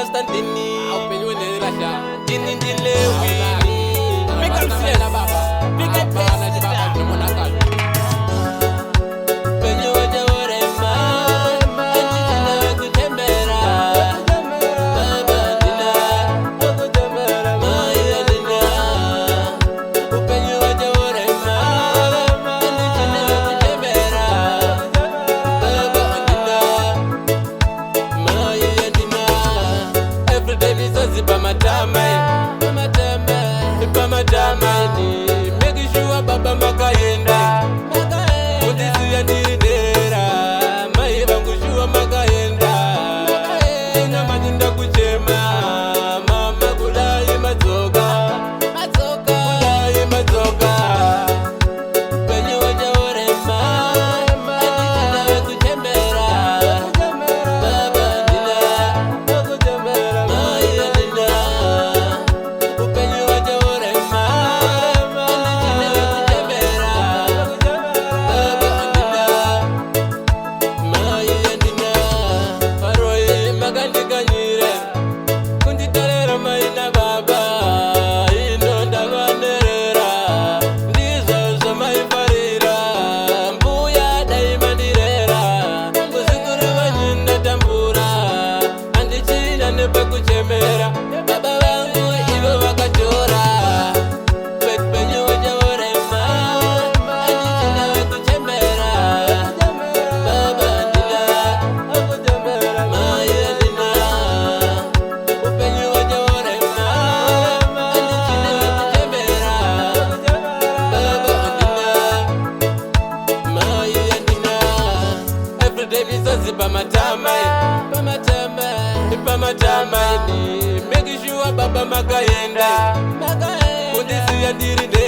Constantini Dini Dilewi Big up sis Big up sis Penye waja warema Anjina kutembera Baba dina Kutembera Maya dina Penye waja warema Anjina kutembera Baba dina Maya dina Everyday bizazi pamatama ni Make sure baba makayenda Kundisi ya nidera Mai bangu shua makayenda Ina majinda kuchema Mama kulai mazoga Kulai mazoga Penye waja warema Anjina kutembera Baba dina Maya dina Upenye waja warema Anjina kutembera Baba dina Maya dina Aroi magandika nyire Kunditalera maina baba Ino ndaganerera Ndizo zo maifarira Mbuya daima direra Kuzikuru wanyinda tambura Andichina nepa kuchemera Baba wangu ibo wakachora Penye waja warema Andichina kuchemera Baba dina Maya dina Upenye waja warema Andichina kutembera Baba dina Maya dina Everyday bizazi pamatama ni Make sure baba makayenda Kundisi ya ndirinde